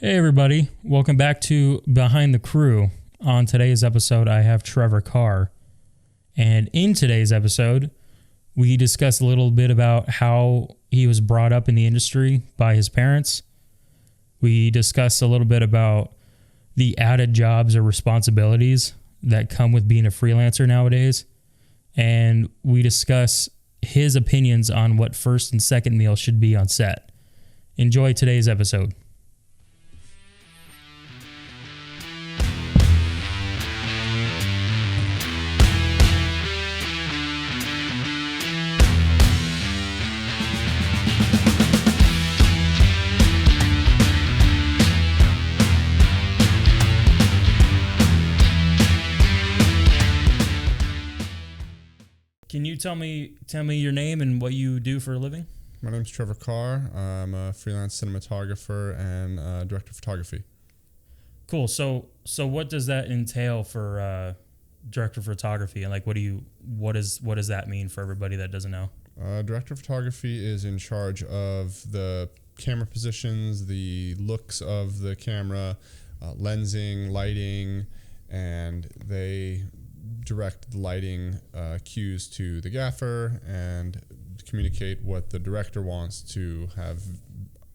Hey everybody, welcome back to Behind the Crew. On today's episode, I have Trevor Carr. And in today's episode, we discuss a little bit about how he was brought up in the industry by his parents. We discuss a little bit about the added jobs or responsibilities that come with being a freelancer nowadays. And we discuss his opinions on what first and second meal should be on set. Enjoy today's episode. Can you tell me your name and what you do for a living? My name's Trevor Carr. I'm a freelance cinematographer and director of photography. Cool. So what does that entail for director of photography, and like what does that mean for everybody that doesn't know? Director of photography is in charge of the camera positions, the looks of the camera, lensing, lighting, and they direct the lighting cues to the gaffer and communicate what the director wants to have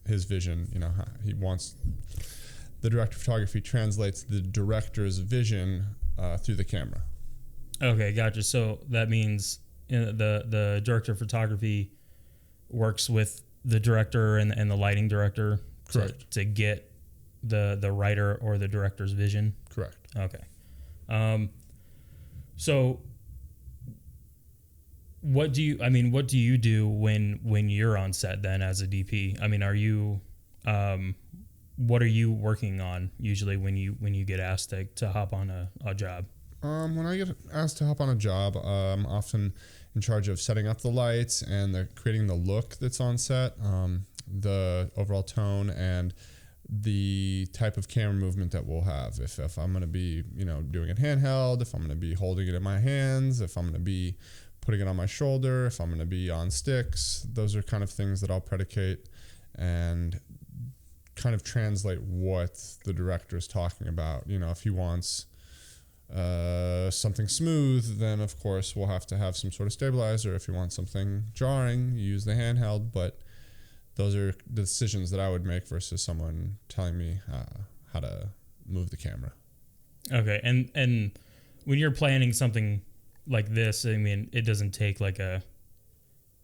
his vision. You know, he wants the director of photography translates the director's vision through the camera. Okay, gotcha. So that means the director of photography works with the director and the lighting director to get the writer or the director's vision. Correct. Okay. So what do you do when you're on set then as a DP? I mean, what are you working on usually when you get asked to hop on a job? When I get asked to hop on a job, I'm often in charge of setting up the lights and creating the look that's on set, the overall tone, and the type of camera movement that we'll have. If I'm going to be, doing it handheld, if I'm going to be holding it in my hands, if I'm going to be putting it on my shoulder, if I'm going to be on sticks, those are kind of things that I'll predicate and kind of translate what the director is talking about. If he wants something smooth, then of course we'll have to have some sort of stabilizer. If you want something jarring, you use the handheld, but those are the decisions that I would make versus someone telling me how to move the camera. Okay, and when you're planning something like this, I mean, it doesn't take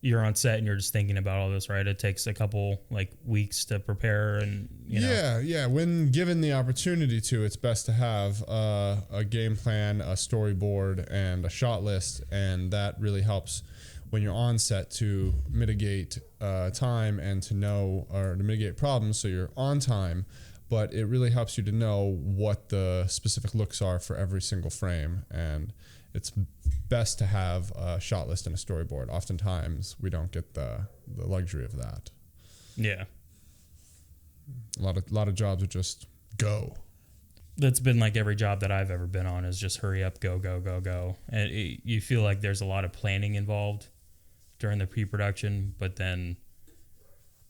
you're on set and you're just thinking about all this, right? It takes a couple weeks to prepare and Yeah. When given the opportunity to, it's best to have a game plan, a storyboard, and a shot list, and that really helps when you're on set to mitigate time and to mitigate problems so you're on time, but it really helps you to know what the specific looks are for every single frame, and it's best to have a shot list and a storyboard. Oftentimes we don't get the luxury of that. Yeah. A lot of jobs are just go. That's been like every job that I've ever been on is just hurry up, go, go, go, go. And you feel like there's a lot of planning involved during the pre-production, but then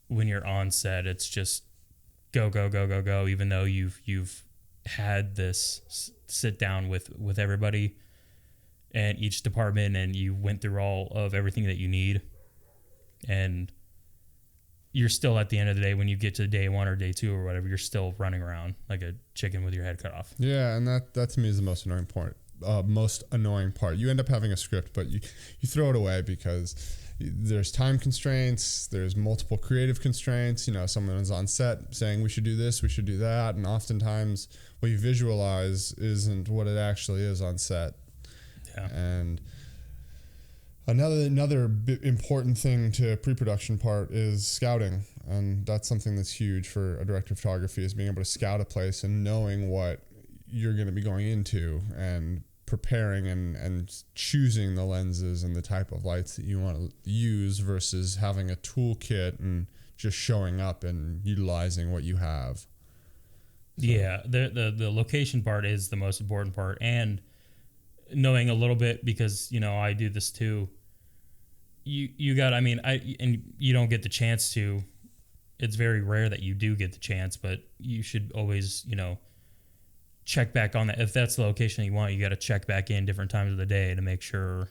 when you're on set, it's just go, go, go, go, go, even though you've had this sit down with everybody and each department, and you went through all of everything that you need, and you're still, at the end of the day, when you get to day one or day two or whatever, you're still running around like a chicken with your head cut off. Yeah, and that to me is the most annoying part. You end up having a script, but you throw it away because there's time constraints, there's multiple creative constraints. Someone is on set saying we should do this, we should do that, and oftentimes what you visualize isn't what it actually is on set. Yeah. And another important thing to pre-production part is scouting, and that's something that's huge for a director of photography, is being able to scout a place and knowing what you're going to be going into and preparing and choosing the lenses and the type of lights that you want to use versus having a toolkit and just showing up and utilizing what you have. So. Yeah, the location part is the most important part, and knowing a little bit, because I do this too. You got, and you don't get the chance to it's very rare that you do get the chance, but you should always, check back on that. If that's the location you want, you got to check back in different times of the day to make sure,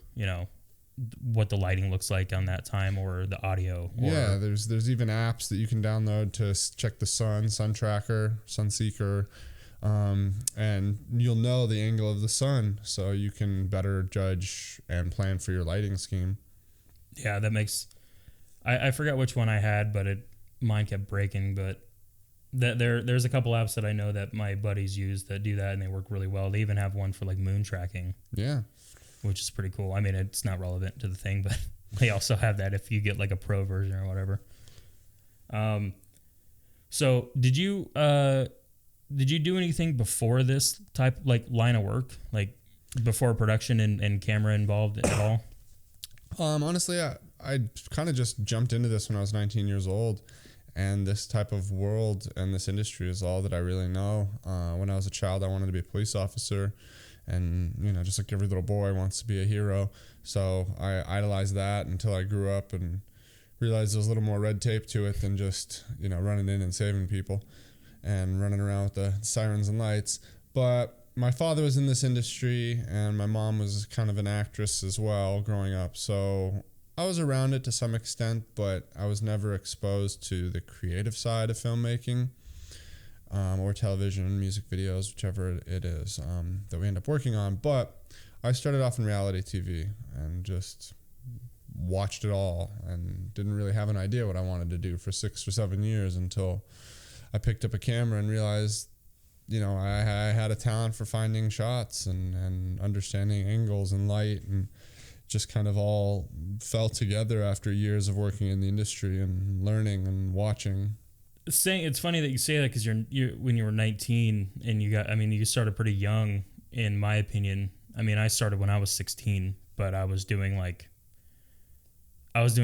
what the lighting looks like on that time, or the audio. Yeah, there's even apps that you can download to check the sun tracker, sun seeker, and you'll know the angle of the sun, so you can better judge and plan for your lighting scheme. Yeah, that makes. I forgot which one I had, but mine kept breaking. But there's a couple apps that I know that my buddies use that do that, and they work really well. They even have one for like moon tracking. Yeah. Which is pretty cool. I mean, it's not relevant to the thing, but they also have that if you get like a pro version or whatever. So did you do anything before this type like line of work, like before production and camera involved at all? Honestly, I kind of just jumped into this when I was 19 years old, and this type of world and this industry is all that I really know. When I was a child, I wanted to be a police officer. And, just like every little boy wants to be a hero. So I idolized that until I grew up and realized there was a little more red tape to it than just, running in and saving people and running around with the sirens and lights. But my father was in this industry, and my mom was kind of an actress as well growing up. So I was around it to some extent, but I was never exposed to the creative side of filmmaking. Or television, music videos, whichever it is that we end up working on. But I started off in reality TV and just watched it all and didn't really have an idea what I wanted to do for 6 or 7 years until I picked up a camera and realized, I had a talent for finding shots and understanding angles and light, and just kind of all fell together after years of working in the industry and learning and watching. It's funny that you say that, because you when you were 19 and you started pretty young, in my opinion. I mean, I started when I was 16, but I was doing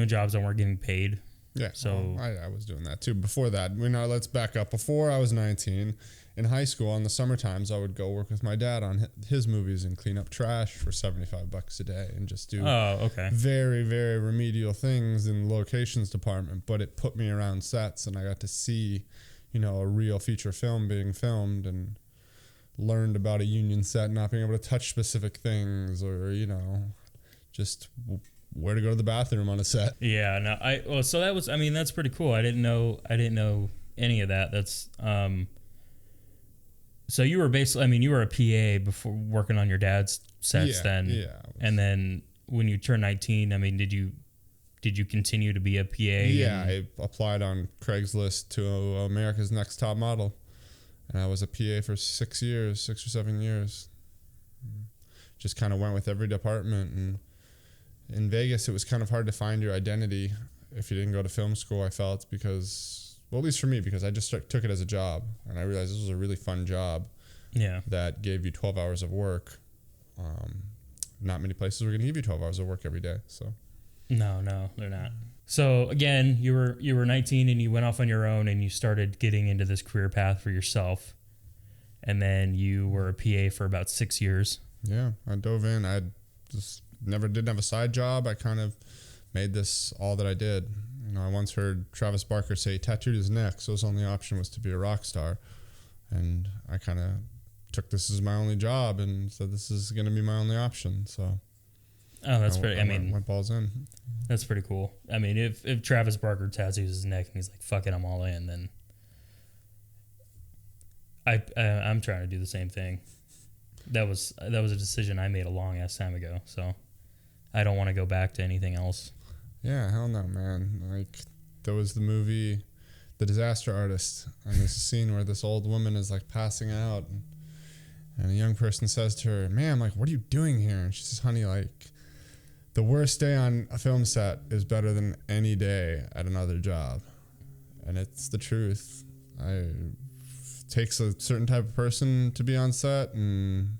jobs that weren't getting paid. Yeah, so I was doing that too. Before that, let's back up. Before I was 19, in high school, on the summer times, I would go work with my dad on his movies and clean up trash for $75 a day and just do very, very remedial things in the locations department. But it put me around sets, and I got to see, a real feature film being filmed, and learned about a union set not being able to touch specific things, or, just where to go to the bathroom on a set. Yeah, no, so that was, that's pretty cool. I didn't know any of that. That's, so you were basically, you were a PA before working on your dad's sets then. Yeah. And then when you turned 19, did you continue to be a PA? Yeah, I applied on Craigslist to America's Next Top Model. And I was a PA for 6 or 7 years. Just kind of went with every department. And in Vegas, it was kind of hard to find your identity if you didn't go to film school, I felt, because... Well, at least for me, because I just took it as a job, and I realized this was a really fun job. Yeah. That gave you 12 hours of work. Not many places were going to give you 12 hours of work every day. So. No, they're not. So again, you were 19 and you went off on your own and you started getting into this career path for yourself, and then you were a PA for about 6 years. Yeah, I dove in. I just didn't have a side job. I kind of made this all that I did. I once heard Travis Barker say he tattooed his neck, so his only option was to be a rock star. And I kind of took this as my only job and said this is going to be my only option. So, that's pretty. Went balls in. That's pretty cool. If Travis Barker tattoos his neck and he's like, "Fuck it, I'm all in," then I'm trying to do the same thing. That was a decision I made a long ass time ago. So I don't want to go back to anything else. Yeah, hell no, man. Like, there was the movie The Disaster Artist, and there's a scene where this old woman is like passing out, and a young person says to her, "Ma'am, like, what are you doing here?" And she says, "Honey, like, the worst day on a film set is better than any day at another job." And it's the truth. It takes a certain type of person to be on set, and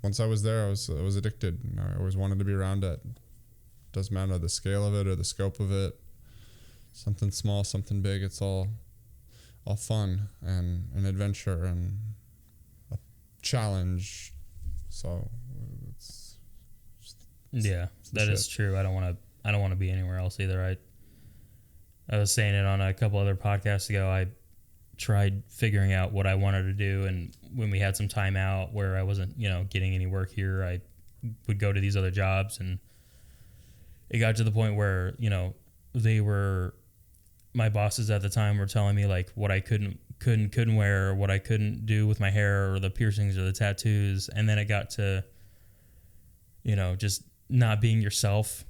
once I was there, I was addicted. I always wanted to be around it. Doesn't matter the scale of it or the scope of it. Something small, something big. It's all fun and an adventure and a challenge. So that is true. I don't want to be anywhere else either. I was saying it on a couple other podcasts ago. I tried figuring out what I wanted to do, and when we had some time out where I wasn't, getting any work here, I would go to these other jobs, and it got to the point where, my bosses at the time were telling me like what I couldn't wear, or what I couldn't do with my hair or the piercings or the tattoos. And then it got to, just not being yourself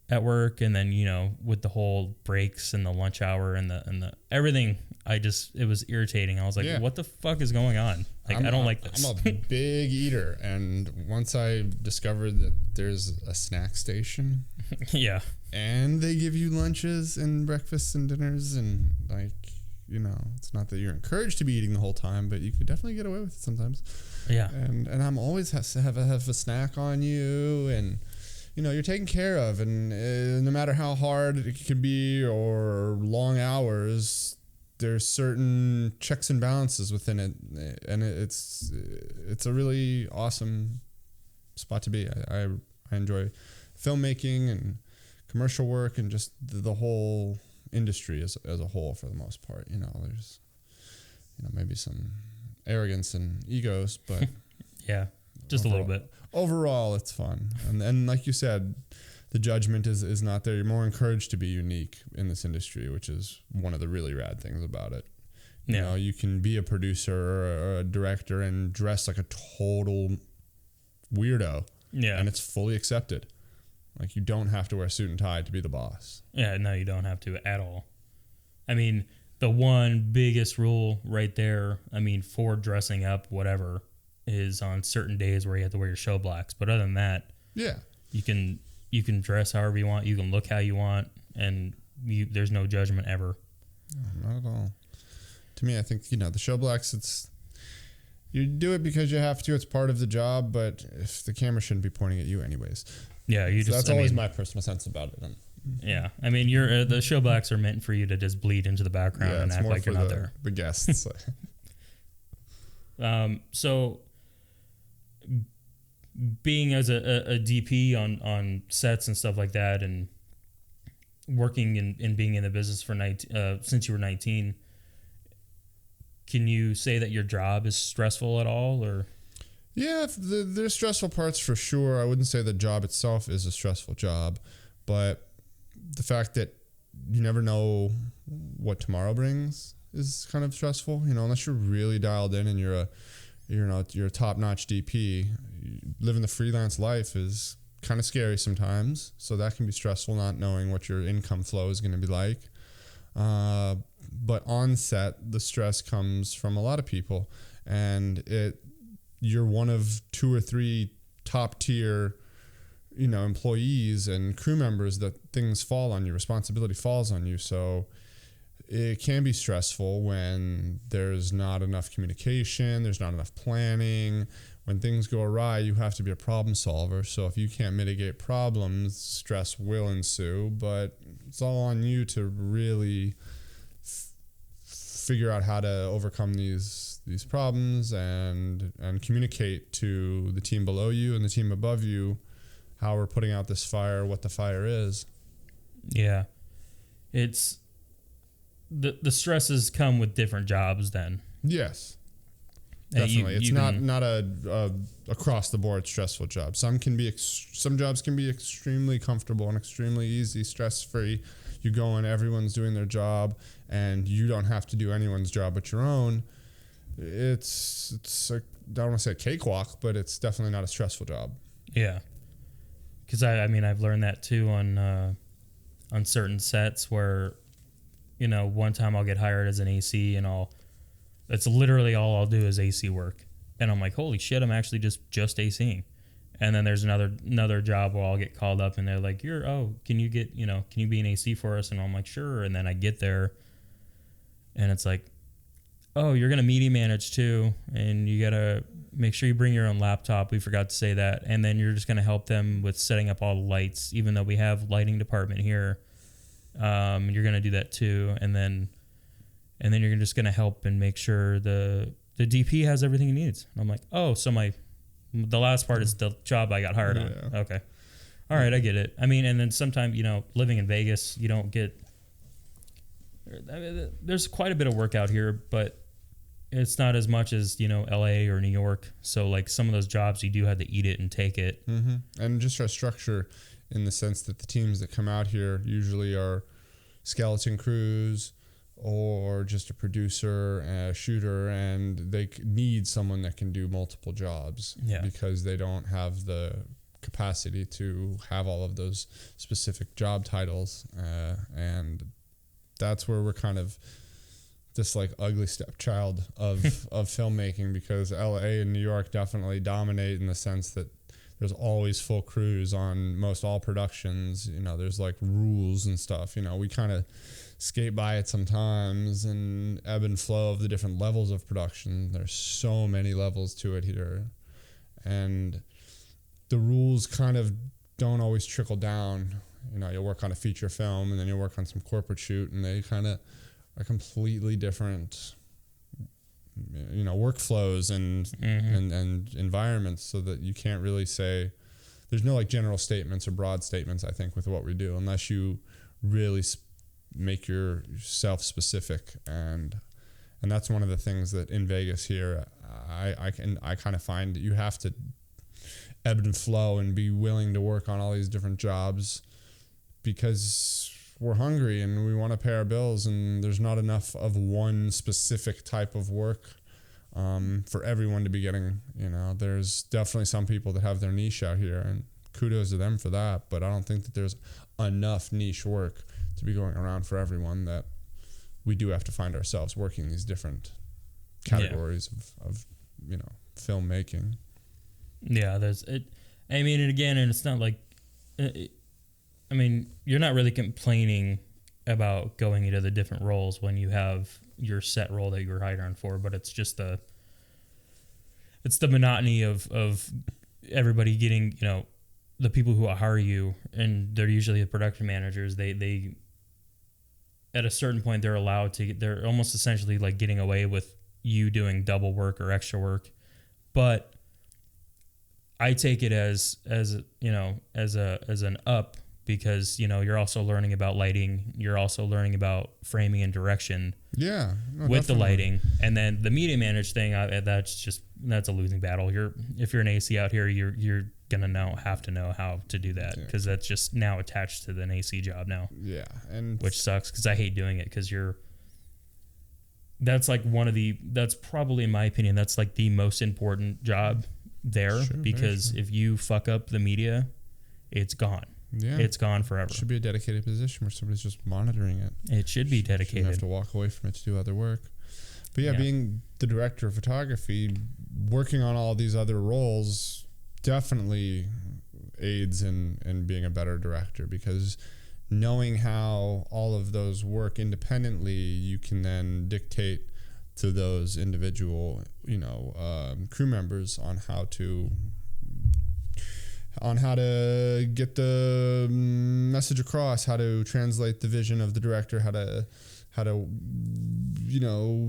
at work. And then, with the whole breaks and the lunch hour and the everything, it was irritating. I was like, what the fuck is going on? Like, I don't like this. I'm a big eater. And once I discovered that there's a snack station. Yeah. And they give you lunches and breakfasts and dinners, and it's not that you're encouraged to be eating the whole time, but you could definitely get away with it sometimes. Yeah. And I'm always has to have a snack on you, and you're taken care of, and no matter how hard it can be or long hours, there's certain checks and balances within it, and it's a really awesome spot to be. I enjoy filmmaking and commercial work and just the whole industry as a whole for the most part. There's maybe some arrogance and egos, but yeah, just overall, a little bit. Overall, it's fun. And like you said, the judgment is not there. You're more encouraged to be unique in this industry, which is one of the really rad things about it. You can be a producer or a director and dress like a total weirdo. Yeah. And it's fully accepted. Like, you don't have to wear a suit and tie to be the boss. Yeah, no, you don't have to at all. I mean, the one biggest rule right there, for dressing up, whatever, is on certain days where you have to wear your show blacks. But other than that, yeah, you can dress however you want. You can look how you want, and there's no judgment ever. No, not at all. To me, I think, the show blacks, you do it because you have to. It's part of the job, but if the camera shouldn't be pointing at you anyways. Yeah, that's always my personal sense about it. Yeah, you're the show blacks are meant for you to just bleed into the background and act like you're not there. The guests. So being as a DP on sets and stuff like that, and working and being in the business for since you were 19, can you say that your job is stressful at all, or? Yeah, there's stressful parts for sure. I wouldn't say the job itself is a stressful job, but the fact that you never know what tomorrow brings is kind of stressful. Unless you're really dialed in and you're a top-notch DP, living the freelance life is kind of scary sometimes. So that can be stressful, not knowing what your income flow is going to be like. But on set, the stress comes from a lot of people, and you're one of 2 or 3 top tier, employees and crew members that things fall on you, responsibility falls on you. So it can be stressful when there's not enough communication, there's not enough planning. When things go awry, you have to be a problem solver. So if you can't mitigate problems, stress will ensue, but it's all on you to really figure out how to overcome these problems and communicate to the team below you and the team above you how we're putting out this fire, what the fire is. Yeah. It's the stresses come with different jobs then. Yes. Definitely. It's not a across the board stressful job. Some jobs can be extremely comfortable and extremely easy, stress free. You go in, everyone's doing their job, and you don't have to do anyone's job but your own. It's I don't want to say a cakewalk, but it's definitely not a stressful job. Yeah, because I've learned that too on certain sets where, one time I'll get hired as an AC and it's literally all I'll do is AC work, and I'm like, holy shit, I'm actually just ACing. And then there's another job where I'll get called up and they're like, can you be an AC for us? And I'm like, sure. And then I get there and it's like, oh, you're going to media manage too. And you got to make sure you bring your own laptop. We forgot to say that. And then you're just going to help them with setting up all the lights, even though we have lighting department here. You're going to do that too. And then you're just going to help and make sure the DP has everything he needs. And I'm like, oh, so the last part is the job I got hired on. Okay. All right, I get it. And then sometimes, living in Vegas, you don't get I mean, there's quite a bit of work out here, but it's not as much as, LA or New York. So like some of those jobs, you do have to eat it and take it. Mm-hmm. And just our structure in the sense that the teams that come out here usually are skeleton crews or just a producer, a shooter, and they need someone that can do multiple jobs because they don't have the capacity to have all of those specific job titles. And that's where we're kind of this like ugly stepchild of filmmaking, because LA and New York definitely dominate in the sense that there's always full crews on most all productions. There's like rules and stuff. We kind of skate by it sometimes, and ebb and flow of the different levels of production. There's so many levels to it here, and the rules kind of don't always trickle down. You'll work on a feature film and then you'll work on some corporate shoot, and they kind of are completely different, workflows and environments, so that you can't really say there's no like general statements or broad statements, I think, with what we do, unless you really make yourself specific. And that's one of the things that in Vegas here, I kind of find that you have to ebb and flow and be willing to work on all these different jobs, because we're hungry and we want to pay our bills, and there's not enough of one specific type of work for everyone to be getting. There's definitely some people that have their niche out here, and kudos to them for that, but I don't think that there's enough niche work to be going around for everyone, that we do have to find ourselves working these different categories of filmmaking. Yeah, there's it. I mean, and again, and it's not like, you're not really complaining about going into the different roles when you have your set role that you were hired on for, but it's just the monotony of everybody getting, the people who hire you, and they're usually the production managers. They at a certain point they're almost essentially like getting away with you doing double work or extra work, but I take it as an up, because you're also learning about lighting, you're also learning about framing and direction. Yeah, with the lighting, and then the media managed thing. That's a losing battle. If you're an AC out here, you're gonna have to know how to do that, because that's just now attached to an AC job now. Yeah, and which sucks, because I hate doing it, because that's probably, in my opinion, that's like the most important job there, because if you fuck up the media, it's gone. Yeah, it's gone forever. It should be a dedicated position where somebody's just monitoring it. It should be dedicated. You have to walk away from it to do other work. But being the director of photography, working on all these other roles definitely aids in being a better director, because knowing how all of those work independently, you can then dictate to those individual, crew members on how to get the message across, how to translate the vision of the director, how to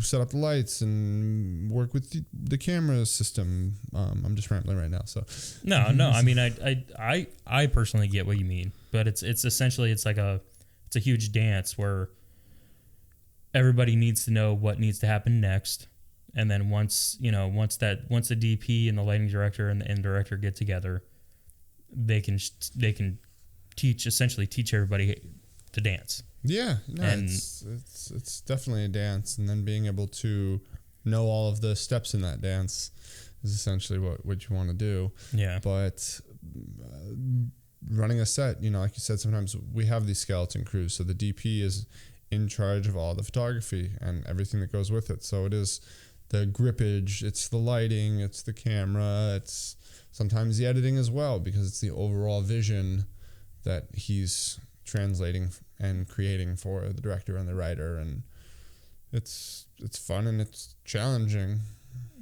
set up the lights and work with the camera system. I'm just rambling right now, so no. I mean, I personally get what you mean, but it's essentially it's a huge dance where everybody needs to know what needs to happen next, and then once the DP and the lighting director and the director get together, they can teach everybody to dance. Yeah, no, and it's definitely a dance, and then being able to know all of the steps in that dance is essentially what you want to do. Yeah. But running a set, like you said, sometimes we have these skeleton crews, so the DP is in charge of all the photography and everything that goes with it. So it is the grippage, it's the lighting, it's the camera, it's sometimes the editing as well, because it's the overall vision that he's translating and creating for the director and the writer, and it's fun and it's challenging.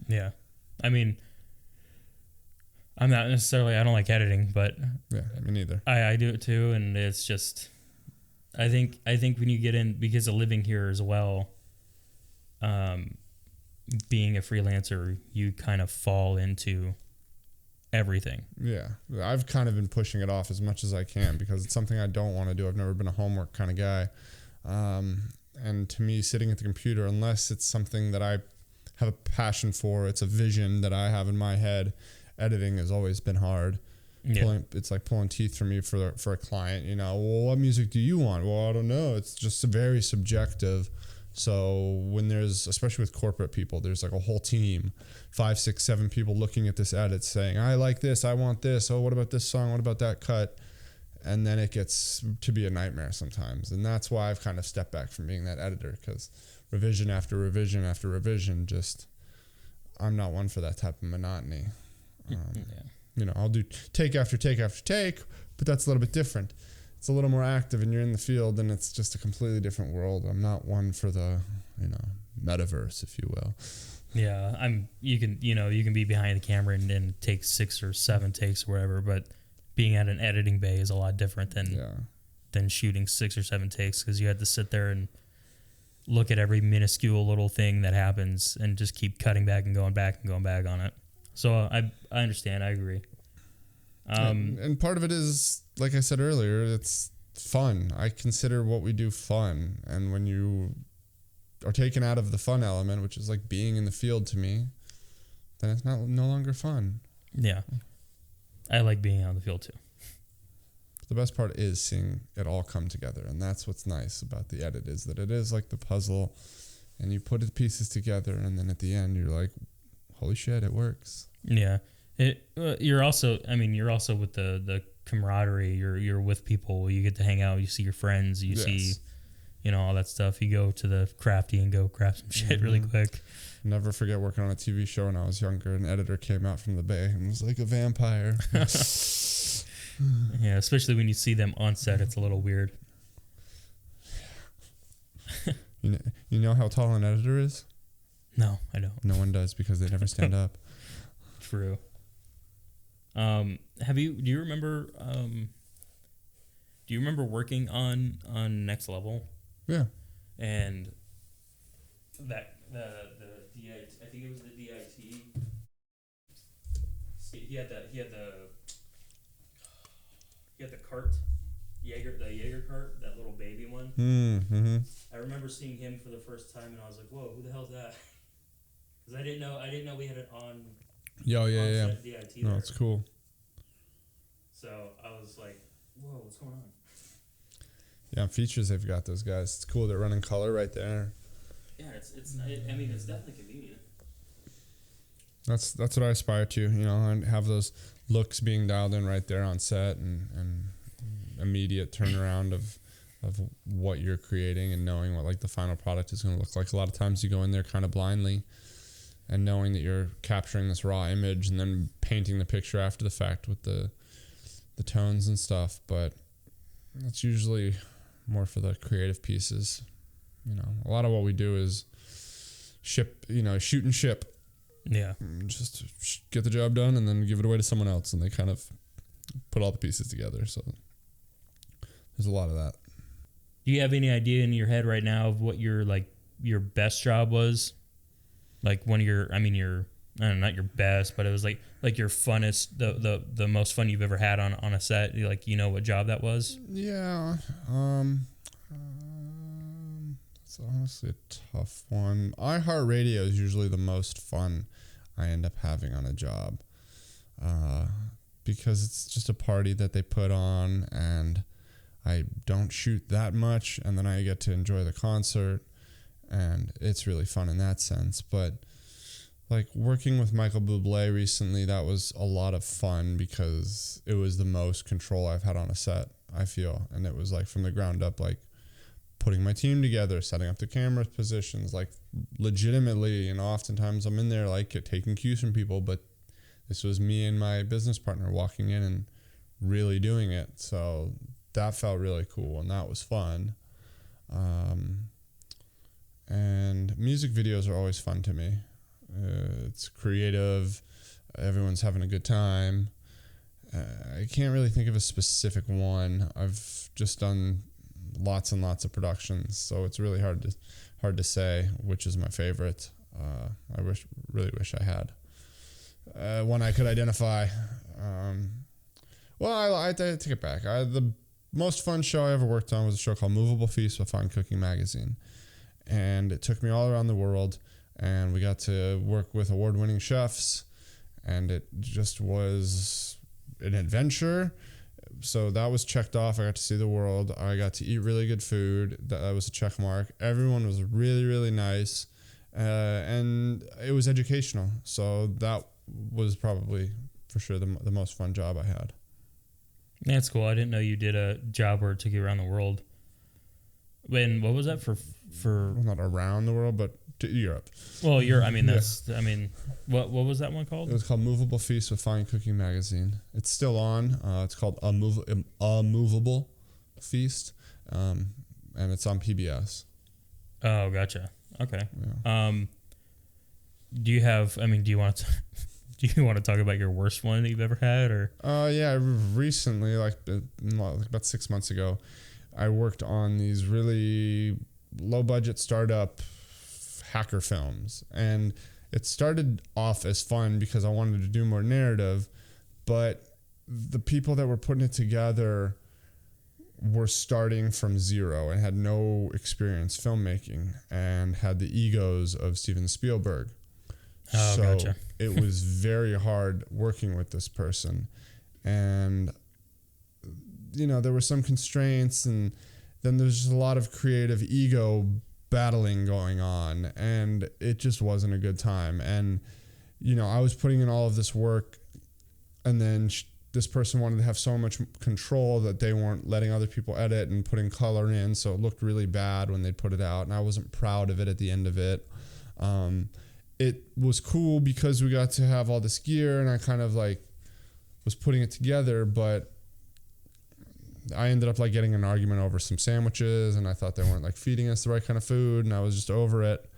Yeah, I mean, I don't like editing, but yeah, me neither. I do it too, and it's just, I think when you get in, because of living here as well, being a freelancer, you kind of fall into everything. Yeah, I've kind of been pushing it off as much as I can, because it's something I don't want to do. I've never been a homework kind of guy, And to me, sitting at the computer, unless it's something that I have a passion for, it's a vision that I have in my head, editing has always been hard. Yeah. It's like pulling teeth for me for a client, you know. Well, what music do you want? Well, I don't know. It's just very subjective. So when there's, especially with corporate people, there's like a whole team, 5, 6, 7 people looking at this edit saying, I like this, I want this. Oh, what about this song? What about that cut? And then it gets to be a nightmare sometimes. And that's why I've kind of stepped back from being that editor, because revision after revision after revision, just, I'm not one for that type of monotony. You know, I'll do take after take after take, but that's a little bit different. It's a little more active and you're in the field and it's just a completely different world. I'm not one for the, you know, metaverse, if you will. Yeah, you can be behind the camera and take 6 or 7 takes or whatever, but being at an editing bay is a lot different than shooting 6 or 7 takes, because you had to sit there and look at every minuscule little thing that happens and just keep cutting back and going back on it. So I understand. I agree. And part of it is, like I said earlier, it's fun. I consider what we do fun. And when you are taken out of the fun element, which is like being in the field to me, then it's no longer fun. Yeah. I like being out in the field too. The best part is seeing it all come together. And that's what's nice about the edit, is that it is like the puzzle and you put the pieces together and then at the end you're like, holy shit, it works. Yeah. You're also with the camaraderie. You're with people. You get to hang out. You see your friends. You see, you know, all that stuff. You go to the crafty and go craft some shit really quick. Never forget working on a TV show when I was younger. An editor came out from the bay and was like a vampire. Yeah, especially when you see them on set, it's a little weird. You know how tall an editor is? No, I don't. No one does, because they never stand up. True. Do you remember working on Next Level? Yeah. And that the DIT, I think it was the DIT. He had the cart, the Jaeger cart, that little baby one. Mm-hmm. I remember seeing him for the first time and I was like, whoa, who the hell's that? Because I didn't know we had it on. Yeah. DIT no, there. it's cool. So I was like, whoa, what's going on? Yeah, features they've got, those guys. It's cool. They're running color right there. Yeah, it's definitely convenient. That's what I aspire to, you know, and have those looks being dialed in right there on set and immediate turnaround of what you're creating and knowing what like the final product is going to look like. A lot of times you go in there kind of blindly and knowing that you're capturing this raw image and then painting the picture after the fact with the tones and stuff, but that's usually more for the creative pieces. You know, a lot of what we do is shoot and ship. Yeah. Just get the job done and then give it away to someone else, and they kind of put all the pieces together. So there's a lot of that. Do you have any idea in your head right now of what your best job was? Like one of your, I don't know, not your best, but it was like your funnest, the most fun you've ever had on a set. Like, you know what job that was? Yeah. It's honestly a tough one. iHeartRadio is usually the most fun I end up having on a job, because it's just a party that they put on, and I don't shoot that much, and then I get to enjoy the concert, and it's really fun in that sense. But like working with Michael Bublé recently, that was a lot of fun because it was the most control I've had on a set, I feel, and it was like from the ground up, like putting my team together, setting up the camera positions, like legitimately, you know, oftentimes I'm in there like taking cues from people, but this was me and my business partner walking in and really doing it. So that felt really cool and that was fun. And music videos are always fun to me. It's creative. Everyone's having a good time. I can't really think of a specific one. I've just done lots and lots of productions, so it's really hard to say which is my favorite. I really wish I had one I could identify. Well, I take it back. The most fun show I ever worked on was a show called Movable Feast with Fine Cooking Magazine, and it took me all around the world, and we got to work with award-winning chefs, and it just was an adventure. So that was checked off. I got to see the world. I got to eat really good food. That was a check mark. Everyone was really, really nice. And it was educational. So that was probably for sure the most fun job I had. That's cool. I didn't know you did a job where it took you around the world. When what was that for? Well, not around the world, but to Europe. Well, what was that one called? It was called Movable Feast with Fine Cooking Magazine. It's still on. It's called A Movable Feast, and it's on PBS. Oh, gotcha. Okay. Yeah. Do you want to do you want to talk about your worst one that you've ever had, or? Yeah. Recently, like about 6 months ago, I worked on these really low budget startup hacker films, and it started off as fun because I wanted to do more narrative, but the people that were putting it together were starting from zero and had no experience filmmaking and had the egos of Steven Spielberg. Oh, so gotcha. It was very hard working with this person, and there were some constraints, and then there's just a lot of creative ego battling going on, and it just wasn't a good time. And I was putting in all of this work, and then this person wanted to have so much control that they weren't letting other people edit and putting color in, so it looked really bad when they'd put it out, and I wasn't proud of it at the end of it. It was cool because we got to have all this gear, and I kind of was putting it together, but I ended up getting an argument over some sandwiches, and I thought they weren't feeding us the right kind of food, and I was just over it.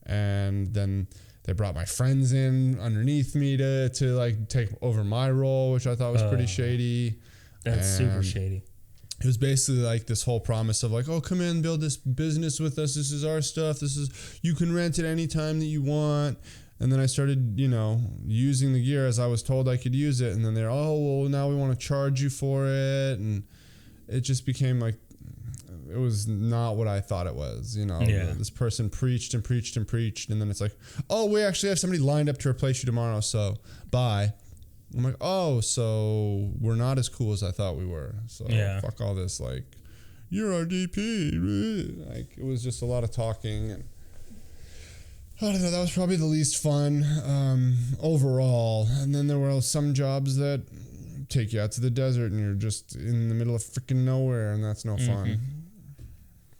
And then they brought my friends in underneath me to take over my role, which I thought was pretty shady. That's super shady. It was basically this whole promise of oh, come in, build this business with us. This is our stuff. You can rent it anytime that you want. And then I started, using the gear as I was told I could use it. And then they're, oh, well, now we want to charge you for it. And it just became it was not what I thought it was. Yeah. This person preached and preached and preached. And then it's oh, we actually have somebody lined up to replace you tomorrow. So bye. I'm oh, so we're not as cool as I thought we were. So yeah. Fuck all this. You're our DP. It was just a lot of talking, and I don't know. That was probably the least fun overall. And then there were some jobs that take you out to the desert, and you're just in the middle of freaking nowhere, and that's no fun.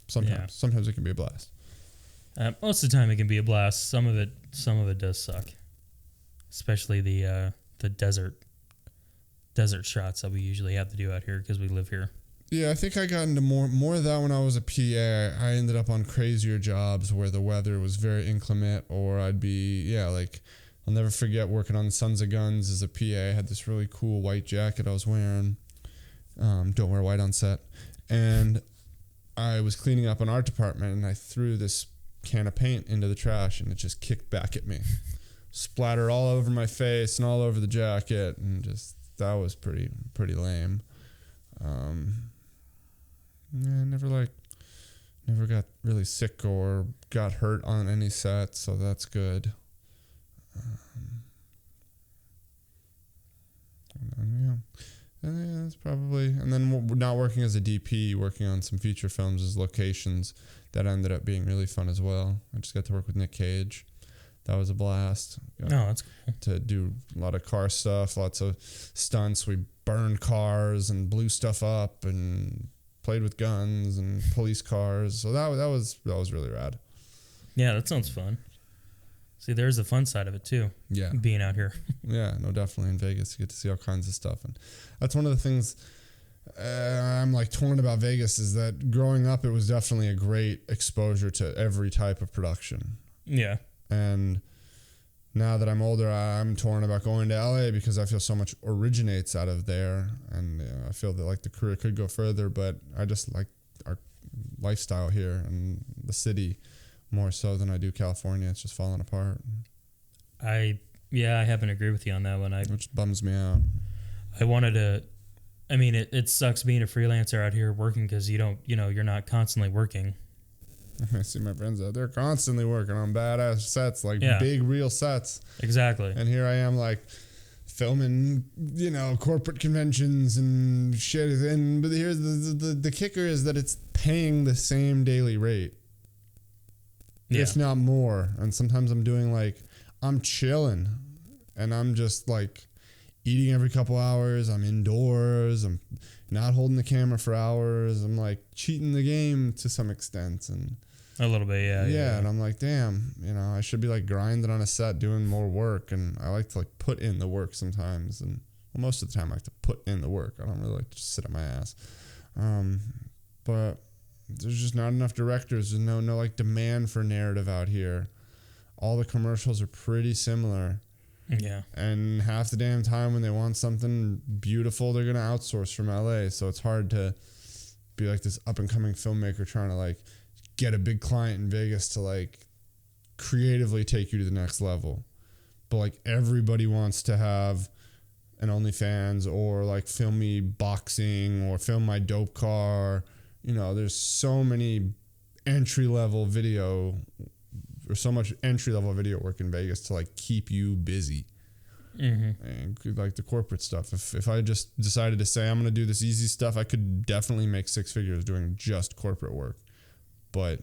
Sometimes it can be a blast. Most of the time, it can be a blast. Some of it does suck, especially the desert shots that we usually have to do out here because we live here. Yeah, I think I got into more of that when I was a PA. I ended up on crazier jobs where the weather was very inclement, or I'd be, I'll never forget working on Sons of Guns as a PA. I had this really cool white jacket I was wearing. Don't wear white on set. And I was cleaning up an art department, and I threw this can of paint into the trash, and it just kicked back at me. Splattered all over my face and all over the jacket, and that was pretty lame. Never got really sick or got hurt on any set, so that's good. That's probably. And then not working as a DP, working on some feature films as locations, that ended up being really fun as well. I just got to work with Nick Cage. That was a blast. That's cool. To do a lot of car stuff, lots of stunts. We burned cars and blew stuff up and played with guns and police cars. So that was really rad. Yeah, that sounds fun. See, there's the fun side of it too. Yeah, being out here. Yeah, no, definitely in Vegas, you get to see all kinds of stuff, and that's one of the things I'm torn about Vegas is that growing up, it was definitely a great exposure to every type of production. Yeah. And now that I'm older, I'm torn about going to LA because I feel so much originates out of there, and I feel that the career could go further, but I just like our lifestyle here and the city more so than I do California. It's just falling apart. I happen to agree with you on that one. Which bums me out. I wanted to. It sucks being a freelancer out here working because you're not constantly working. I see my friends out there constantly working on badass sets, like big real sets. Exactly. And here I am, like, filming, corporate conventions and shit. But here's the kicker is that it's paying the same daily rate, if not more. And sometimes I'm doing, like, I'm chilling, and I'm just, like, eating every couple hours. I'm indoors. I'm not holding the camera for hours. I'm, like, cheating the game to some extent. And a little bit, yeah. And I'm like, damn, I should be, like, grinding on a set, doing more work. And I like to, like, put in the work sometimes. And most of the time I like to put in the work. I don't really like to just sit on my ass. But there's just not enough directors. There's no like demand for narrative out here. All the commercials are pretty similar. Yeah. And half the damn time when they want something beautiful, they're going to outsource from LA. So it's hard to be like this up and coming filmmaker trying to, like, get a big client in Vegas to, like, creatively take you to the next level. But, like, everybody wants to have an OnlyFans or, like, film me boxing or film my dope car. There's so many entry level video or so much entry level video work in Vegas to, like, keep you busy. Mm-hmm. And like the corporate stuff. If I just decided to say I'm going to do this easy stuff, I could definitely make 6 figures doing just corporate work. But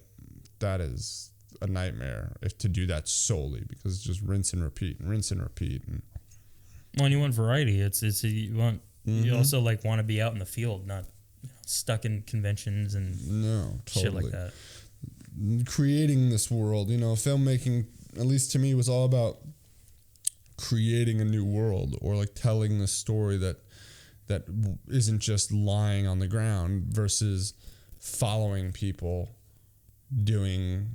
that is a nightmare to do that solely, because it's just rinse and repeat. And well, you want variety. You also, like, want to be out in the field, not stuck in conventions and shit like that. Creating this world, filmmaking, at least to me, was all about creating a new world, or, like, telling the story that isn't just lying on the ground versus following people doing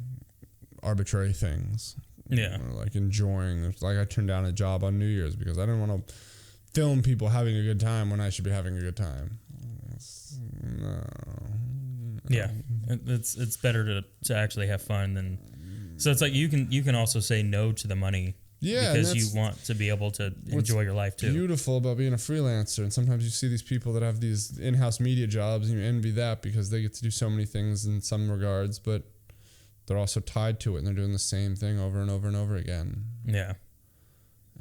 arbitrary things. Yeah. Or, like, enjoying. Like, I turned down a job on New Year's because I didn't want to film people having a good time when I should be having a good time. No. Yeah. It's better to actually have fun than. So it's like you can also say no to the money. Yeah, because you want to be able to enjoy your life too. Beautiful about being a freelancer, and sometimes you see these people that have these in-house media jobs, and you envy that because they get to do so many things in some regards, but they're also tied to it, and they're doing the same thing over and over and over again. Yeah,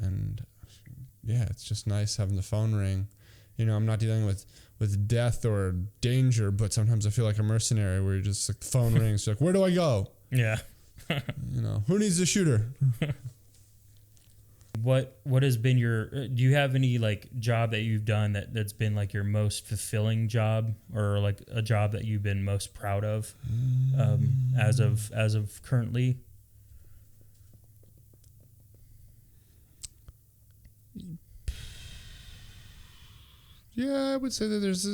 and it's just nice having the phone ring. I'm not dealing with death or danger, but sometimes I feel like a mercenary where you're just like, phone rings, you're like, where do I go? Yeah. Who needs a shooter? What has been do you have any, like, job that you've done that's been, like, your most fulfilling job, or, like, a job that you've been most proud of as of currently? Yeah, I would say that there's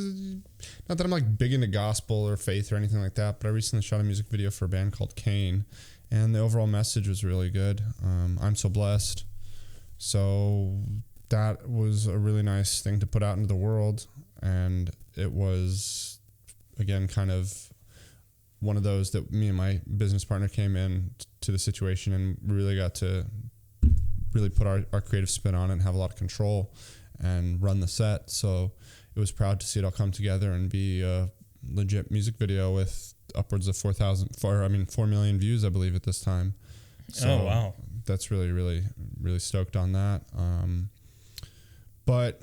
not that I'm, like, big into gospel or faith or anything like that, but I recently shot a music video for a band called Kane, and the overall message was really good. I'm so blessed. So that was a really nice thing to put out into the world. And it was, again, kind of one of those that me and my business partner came in to the situation and really got to really put our creative spin on it and have a lot of control and run the set. So it was proud to see it all come together and be a legit music video with upwards of 4 million views, I believe, at this time. So oh, wow. That's really, really, really stoked on that. But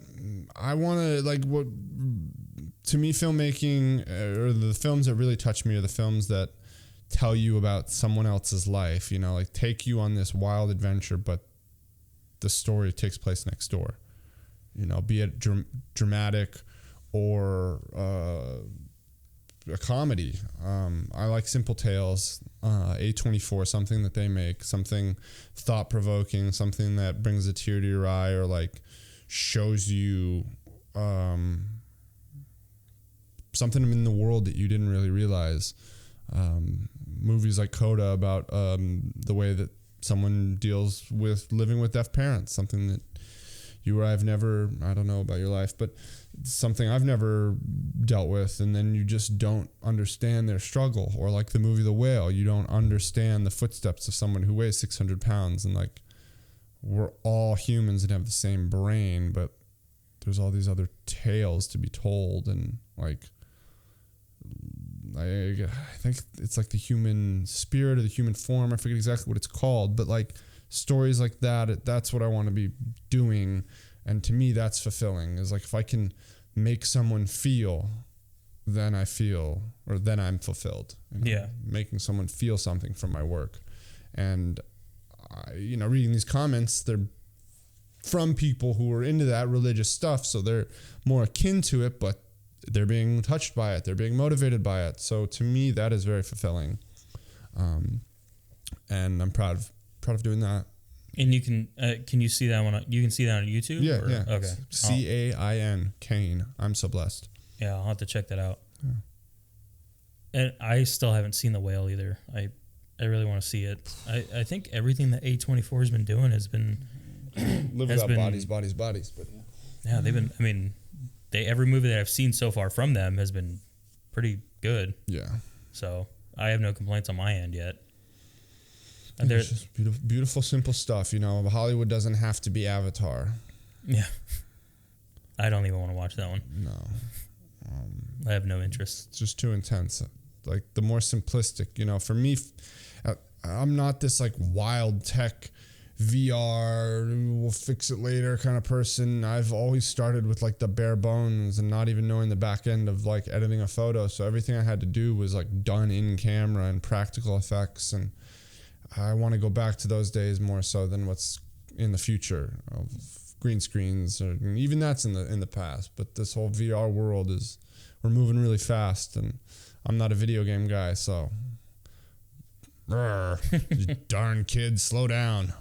I want to, like, to me, filmmaking, or the films that really touch me, are the films that tell you about someone else's life, like, take you on this wild adventure, but the story takes place next door, be it dramatic or a comedy. I like Simple Tales, A24, something that they make, something thought-provoking, something that brings a tear to your eye, or, like, shows you something in the world that you didn't really realize. Movies like Coda about the way that someone deals with living with deaf parents, something that you or I have never, I don't know about your life, but something I've never dealt with, and then you just don't understand their struggle. Or like the movie The Whale, you don't understand the footsteps of someone who weighs 600 pounds, and, like, we're all humans and have the same brain, but there's all these other tales to be told. And, like, I think it's like the human spirit or the human form. I forget exactly what it's called, but like stories like that, that's what I want to be doing. And to me, that's fulfilling. Is like if I can make someone feel, then I feel, or then I'm fulfilled. You know? Yeah. Making someone feel something from my work. And, reading these comments, they're from people who are into that religious stuff. So they're more akin to it, but they're being touched by it. They're being motivated by it. So to me, that is very fulfilling. And I'm proud of doing that. And you can you see that one? You can see that on YouTube? Yeah, or? yeah. Okay. CAIN, Cain. I'm so blessed. Yeah, I'll have to check that out. Yeah. And I still haven't seen The Whale either. I really want to see it. I think everything that A24 has been doing has been... Live without bodies. But yeah, they've been... I mean, every movie that I've seen so far from them has been pretty good. Yeah. So I have no complaints on my end yet. It's just beautiful, beautiful, simple stuff. Hollywood doesn't have to be Avatar. Yeah. I don't even want to watch that one. No. I have no interest. It's just too intense. Like the more simplistic, for me, I'm not this like wild tech VR, we'll fix it later kind of person. I've always started with like the bare bones and not even knowing the back end of like editing a photo. So everything I had to do was like done in camera and practical effects. And I want to go back to those days more so than what's in the future of green screens, or even that's in the past. But this whole VR world we're moving really fast, and I'm not a video game guy, so you darn kids, slow down.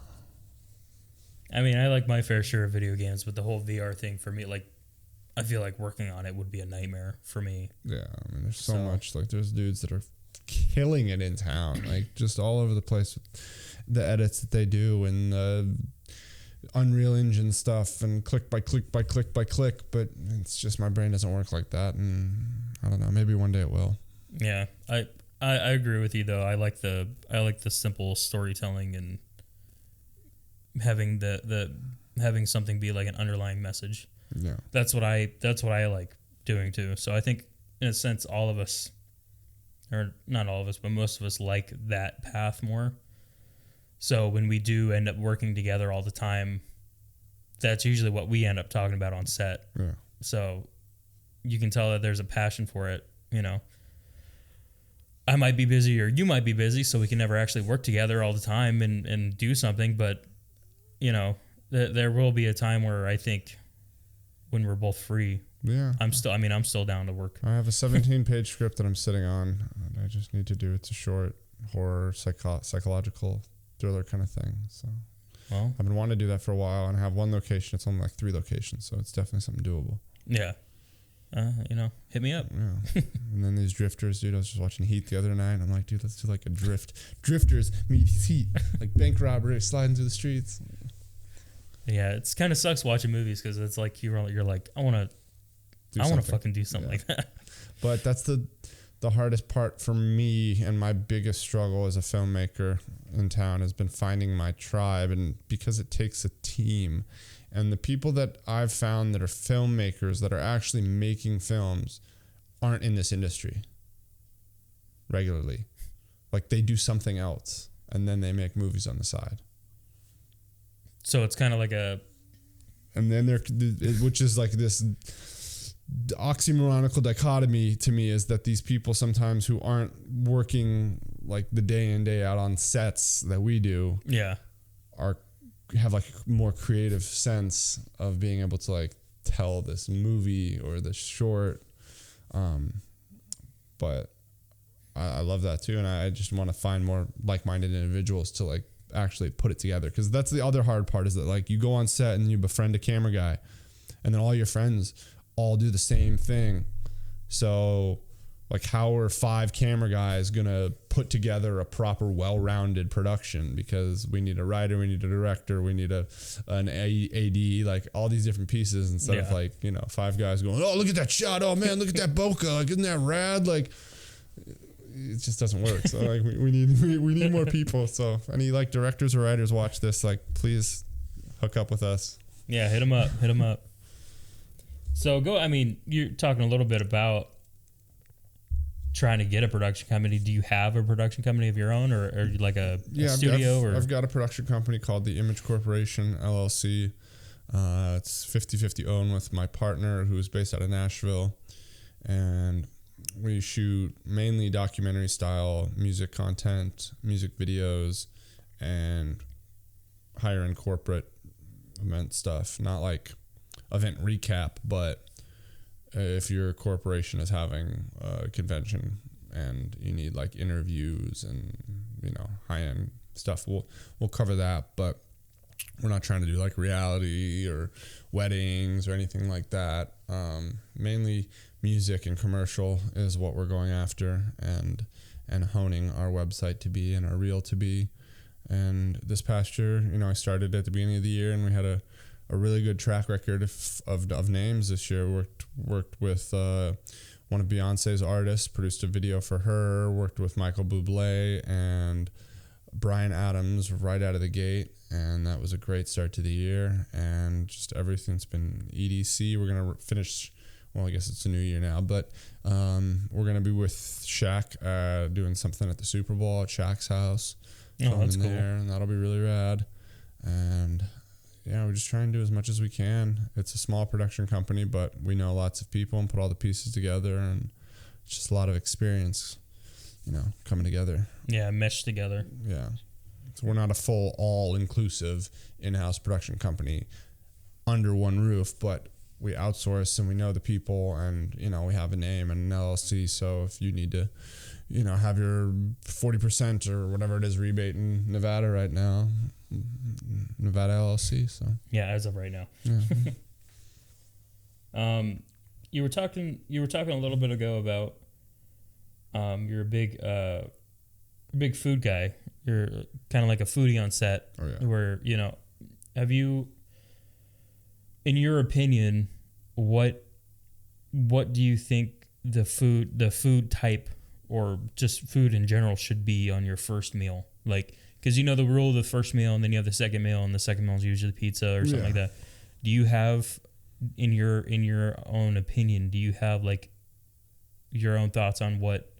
I mean, I like my fair share of video games, but the whole VR thing for me, like, I feel like working on it would be a nightmare for me. Yeah, I mean, there's so much. Like, there's dudes that are killing it in town, like just all over the place with the edits that they do and the Unreal Engine stuff and click by click by click by click. But it's just my brain doesn't work like that, and I don't know. Maybe one day it will. Yeah, I agree with you though. I like the simple storytelling and having having something be like an underlying message. Yeah, that's what I like doing too. So I think in a sense, all of us, or not all of us, but most of us like that path more. So when we do end up working together all the time, that's usually what we end up talking about on set. Yeah. So you can tell that there's a passion for it, I might be busy or you might be busy, so we can never actually work together all the time and do something. But, there will be a time where I think when we're both free, yeah, I'm still down to work. I have a 17-page script that I'm sitting on. And I just need to do it's a short horror, psychological thriller kind of thing. So well, I've been wanting to do that for a while, and I have one location. It's only like 3 locations, so it's definitely something doable. Yeah. Hit me up. Yeah. And then these drifters, dude, I was just watching Heat the other night, and I'm like, dude, let's do like a drifters meets Heat, like bank robbery, sliding through the streets. Yeah, it's kind of sucks watching movies because it's like you're like, I want to fucking do something like that. But that's the hardest part for me, and my biggest struggle as a filmmaker in town has been finding my tribe, and because it takes a team. And the people that I've found that are filmmakers that are actually making films aren't in this industry regularly. Like they do something else and then they make movies on the side. So it's kind of like and then which is like this oxymoronical dichotomy to me, is that these people sometimes who aren't working like the day in, day out on sets that we do, have like a more creative sense of being able to like tell this movie or this short. But I love that too. And I just want to find more like-minded individuals to like actually put it together. Cause that's the other hard part, is that like you go on set and you befriend a camera guy and then all your friends all do the same thing. So like, how are 5 camera guys going to put together a proper, well-rounded production? Because we need a writer, we need a director, we need an AD, like all these different pieces, instead of like, 5 guys going, oh, look at that shot. Oh man, look at that bokeh. Like, isn't that rad? Like, it just doesn't work. So like, we need more people. So if any like directors or writers watch this, like, please hook up with us. Yeah, hit them up. So you're talking a little bit about trying to get a production company. Do you have a production company of your own, or like a studio? I've got a production company called the Image Corporation, LLC. It's 50-50 owned with my partner, who's based out of Nashville. And we shoot mainly documentary style music content, music videos, and higher end corporate event stuff. Not like event recap, but if your corporation is having a convention and you need like interviews and, you know, high end stuff, we'll cover that. But we're not trying to do like reality or weddings or anything like that. Mainly music and commercial is what we're going after, and honing our website to be and our reel to be. And this past year, you know, I started at the beginning of the year, and we had a really good track record of names this year. Worked with one of Beyonce's artists, produced a video for her, worked with Michael Bublé and Bryan Adams right out of the gate, and that was a great start to the year. And just everything's been EDC. We're going to finish, well, I guess it's a new year now, but we're going to be with Shaq doing something at the Super Bowl at Shaq's house. Oh, that's cool. And that'll be really rad. And yeah, we're just trying to do as much as we can. It's a small production company, but we know lots of people and put all the pieces together, and it's just a lot of experience, you know, coming together. Yeah, meshed together. Yeah. So we're not a full all-inclusive in-house production company under one roof, but we outsource and we know the people, and, you know, we have a name and an LLC. So if you need to, you know, have your 40% or whatever it is rebate in Nevada right now, Nevada LLC. So yeah, as of right now. Yeah. You were talking a little bit ago about you're a big food guy. You're kind of like a foodie on set. Oh, yeah. Where, you know, have you, in your opinion, what do you think the food type or just food in general should be on your first meal? Like, because you know the rule of the first meal, and then you have the second meal, and the second meal is usually pizza or something like that. Do you have, in your own opinion, do you have like your own thoughts on what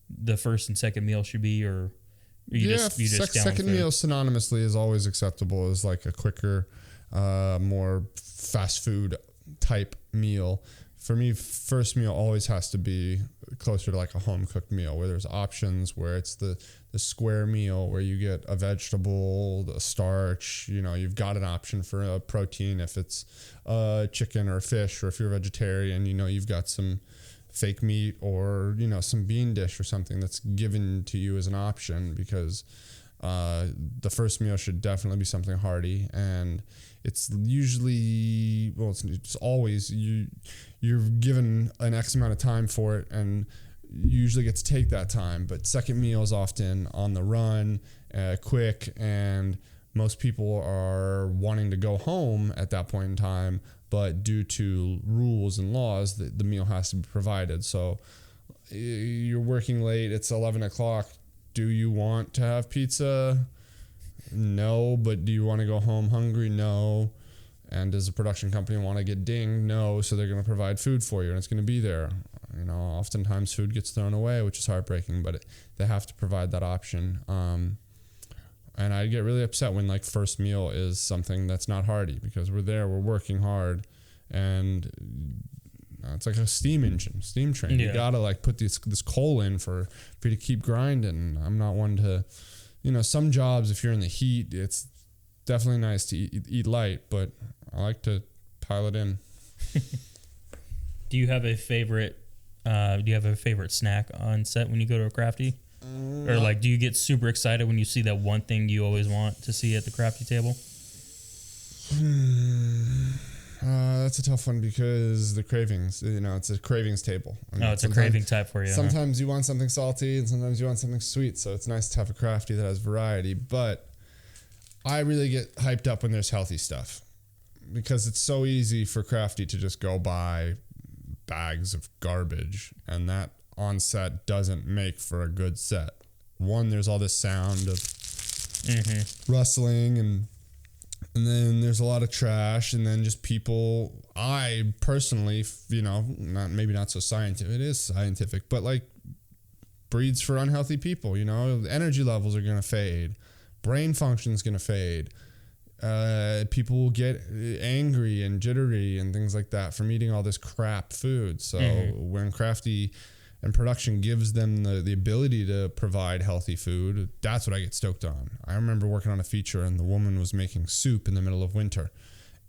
the first and second meal should be, or you just second meal synonymously is always acceptable as like a quicker, more fast food type meal. For me, first meal always has to be closer to like a home cooked meal, where there's options, where it's the square meal where you get a vegetable, the starch, you know, you've got an option for a protein if it's chicken or fish, or if you're a vegetarian, you know, you've got some fake meat or, you know, some bean dish or something that's given to you as an option, because the first meal should definitely be something hearty. And it's usually, well, it's always, you're given an X amount of time for it, and you usually get to take that time. But second meal is often on the run, quick, and most people are wanting to go home at that point in time, but due to rules and laws, the meal has to be provided. So you're working late, it's 11 o'clock. Do you want to have pizza? No. But do you want to go home hungry? No. And does the production company want to get dinged? No. So they're going to provide food for you, and it's going to be there. You know, oftentimes food gets thrown away, which is heartbreaking, but they have to provide that option. And I get really upset when like first meal is something that's not hearty, because we're working hard, and it's like a steam train. Yeah. You gotta like put this coal in for you to keep grinding. I'm not one to, you know, some jobs, if you're in the heat, it's definitely nice to eat light, but I like to pile it in. Do you have a favorite snack on set when you go to a crafty? Or like, do you get super excited when you see that one thing you always want to see at the crafty table? That's a tough one, because the cravings, you know, it's a cravings table. I mean, it's a craving type for you. Sometimes you want something salty, and sometimes you want something sweet. So it's nice to have a crafty that has variety. But I really get hyped up when there's healthy stuff, because it's so easy for crafty to just go buy bags of garbage, and that on set doesn't make for a good set. One, there's all this sound of rustling, and then there's a lot of trash, and then just people. I personally, you know, maybe not so scientific. It is scientific, but like breeds for unhealthy people. You know, energy levels are going to fade. Brain function is going to fade. People will get angry and jittery and things like that from eating all this crap food. So when Crafty and production gives them the ability to provide healthy food, that's what I get stoked on. I remember working on a feature and the woman was making soup in the middle of winter,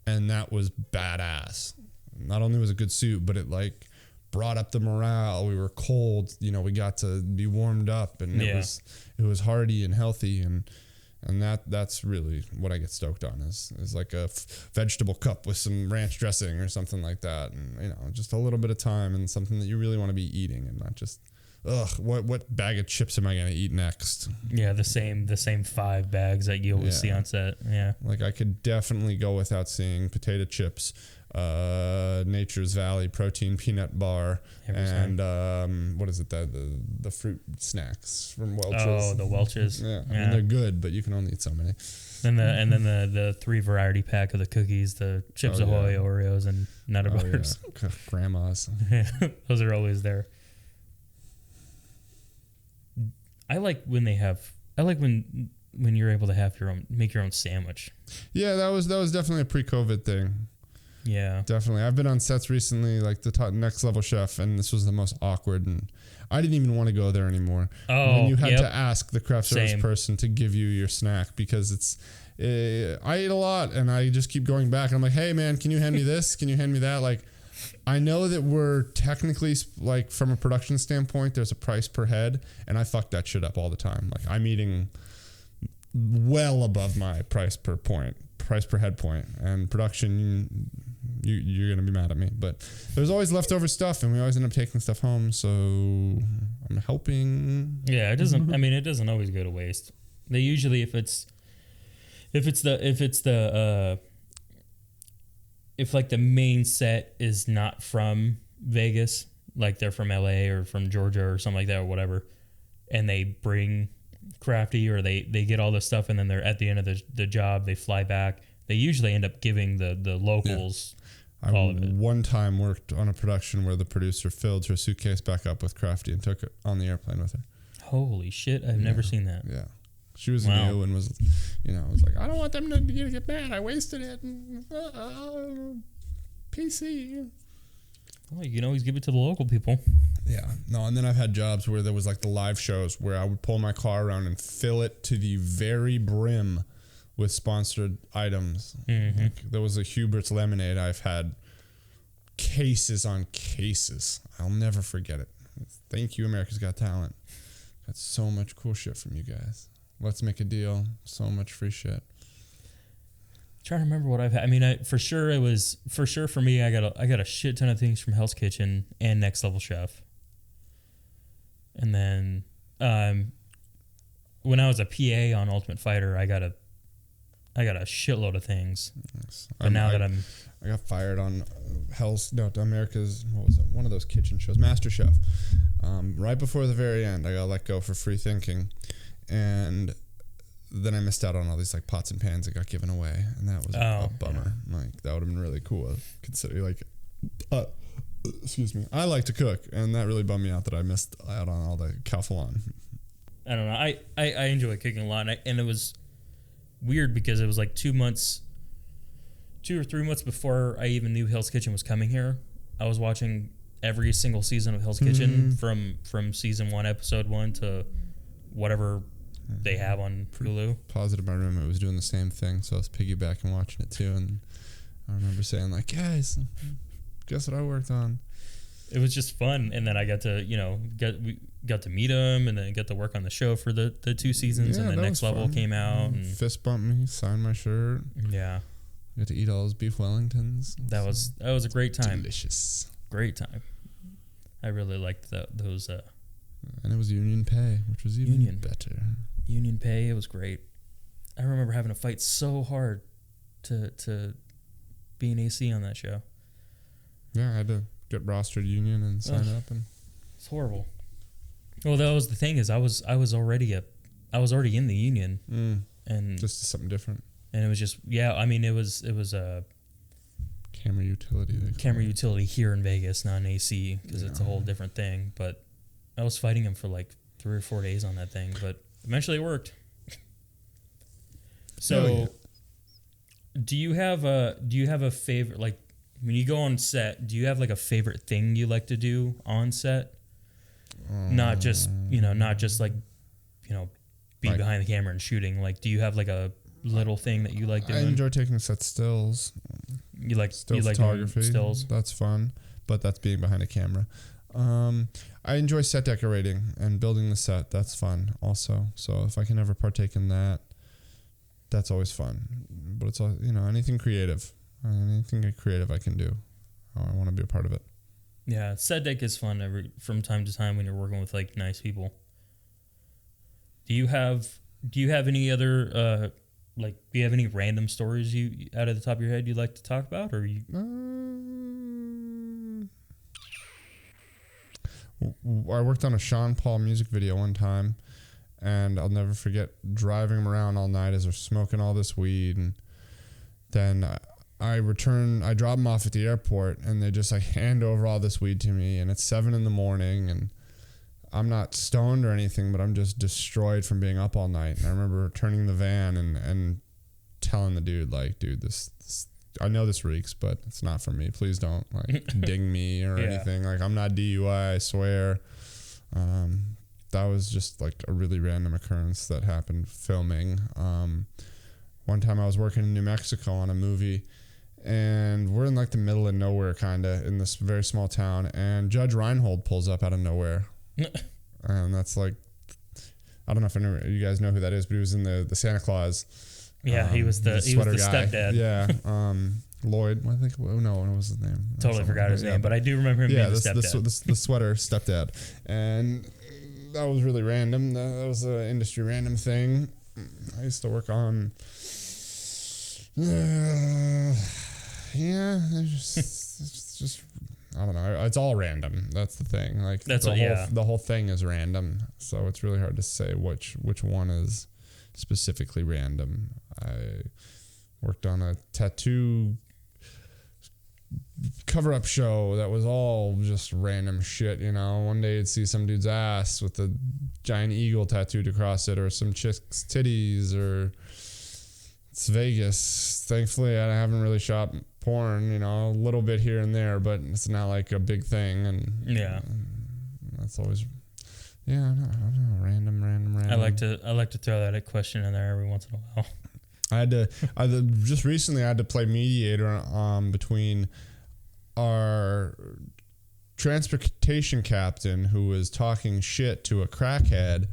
and that was badass. Not only was it good soup, but it like brought up the morale. We were cold, you know, we got to be warmed up, and it was hearty and healthy, and that's really what I get stoked on is like a vegetable cup with some ranch dressing or something like that. And, you know, just a little bit of time and something that you really want to be eating and not just, what bag of chips am I going to eat next? Yeah, the same 5 bags that you always see on set. Yeah. Like I could definitely go without seeing potato chips, Nature's Valley protein peanut bar, and what is it, the fruit snacks from Welch's. Oh, the Welch's. Yeah. I mean, they're good, but you can only eat so many. And then the 3 variety pack of the cookies, the Chips Ahoy, Oreos, and Nutter Butters. Yeah. Grandma's. Yeah, those are always there. I like when you're able to make your own sandwich. Yeah, that was definitely a pre-COVID thing. Yeah, definitely. I've been on sets recently, like the top Next Level Chef, and this was the most awkward, and I didn't even want to go there anymore. Oh, when you had to ask the craft service person to give you your snack, because I ate a lot, and I just keep going back, and I'm like, hey man, can you hand me this? Can you hand me that? Like, I know that we're technically, like, from a production standpoint, there's a price per head, and I fuck that shit up all the time. Like, I'm eating well above my price per head point, and production, you're going to be mad at me, but there's always leftover stuff, and we always end up taking stuff home, so I'm helping. Yeah, it doesn't, I mean, it doesn't always go to waste. They usually, if like the main set is not from Vegas, like they're from LA or from Georgia or something like that or whatever, and they bring Crafty, or they get all this stuff, and then they're at the end of the job, they fly back, they usually end up giving the locals all of it. One time worked on a production where the producer filled her suitcase back up with Crafty and took it on the airplane with her. Holy shit, I've never seen that. Yeah. She was new and was, was like, I don't want them to get mad. I wasted it. PC. Well, you can always give it to the local people. Yeah. No, and then I've had jobs where there was like the live shows where I would pull my car around and fill it to the very brim with sponsored items. Mm-hmm. Like, there was a Hubert's lemonade. I've had cases on cases. I'll never forget it. Thank you, America's Got Talent. Got so much cool shit from you guys. Let's make a deal. So much free shit. Trying to remember what I've had. I mean, for sure for me, I got a shit ton of things from Hell's Kitchen and Next Level Chef. And then when I was a PA on Ultimate Fighter, I got a shitload of things. Yes. But I got fired on America's, what was it? One of those kitchen shows, Master Chef. Right before the very end, I got let go for free thinking. And then I missed out on all these like pots and pans that got given away, and that was a bummer. Yeah. Like, that would have been really cool, considering excuse me, I like to cook, and that really bummed me out that I missed out on all the Calphalon. I don't know. I enjoy cooking a lot, and it was weird because it was like 2 or 3 months before I even knew Hell's Kitchen was coming here. I was watching every single season of Hell's Kitchen from season 1, episode 1 to whatever they have on Hulu. Positive my roommate was doing the same thing, so I was piggybacking watching it too, and I remember saying like, guys, guess what I worked on? It was just fun, and then I got to we got to meet him, and then got to work on the show for the 2 seasons, and the Next Level came out, and fist bumped me, signed my shirt. Yeah, got to eat all those beef Wellingtons. That was a great time. Delicious, great time. I really liked those. And it was union pay, which was even better. Union pay, it was great. I remember having to fight so hard to be an AC on that show. Yeah, I had to get rostered union and sign up, and it's horrible. Well, that was the thing, is I was already in the union, and just something different. And it was just it was a camera utility. Utility here in Vegas, not an AC, because it's a whole different thing. But I was fighting him for like 3 or 4 days on that thing, but eventually it worked. So, do you have a favorite, like when you go on set? Do you have like a favorite thing you like to do on set? Not just like be like, behind the camera and shooting. Like, do you have like a little thing that you like doing? I enjoy taking set stills. You like photography. stills? That's fun, but that's being behind a camera. I enjoy set decorating and building the set. That's fun also. So if I can ever partake in that, that's always fun. But it's all, anything creative. Anything creative I can do. I want to be a part of it. Yeah, set deck is fun from time to time when you're working with like nice people. Do you have any other do you have any random stories you out of the top of your head you'd like to talk about, or you? I worked on a Sean Paul music video one time, and I'll never forget driving him around all night as they're smoking all this weed, and then I drop them off at the airport, and they just like hand over all this weed to me, and it's 7 a.m, and I'm not stoned or anything, but I'm just destroyed from being up all night. And I remember turning the van and telling the dude, like, dude, this I know this reeks, but it's not for me. Please don't like ding me or anything. Like, I'm not DUI, I swear. That was just like a really random occurrence that happened filming. One time I was working in New Mexico on a movie, and we're in like the middle of nowhere, kind of in this very small town, and Judge Reinhold pulls up out of nowhere. And that's like, I don't know if you guys know who that is, but he was in the Santa Claus. Yeah, he was the stepdad. Yeah, Lloyd. I think. No, what was his name? Totally forgot his name, but I do remember him being the stepdad. The sweater stepdad, and that was really random. That was an industry random thing. I used to work on. It's just I don't know. It's all random. That's the thing. Like the whole thing is random. So it's really hard to say which one is specifically random. I worked on a tattoo cover-up show that was all just random shit. One day you'd see some dude's ass with a giant eagle tattooed across it, or some chick's titties, or it's Vegas. Thankfully, I haven't really shot porn, a little bit here and there, but it's not like a big thing. And that's always, I don't know, random. I like to throw that question in there every once in a while. Just recently I had to play mediator between our transportation captain, who was talking shit to a crackhead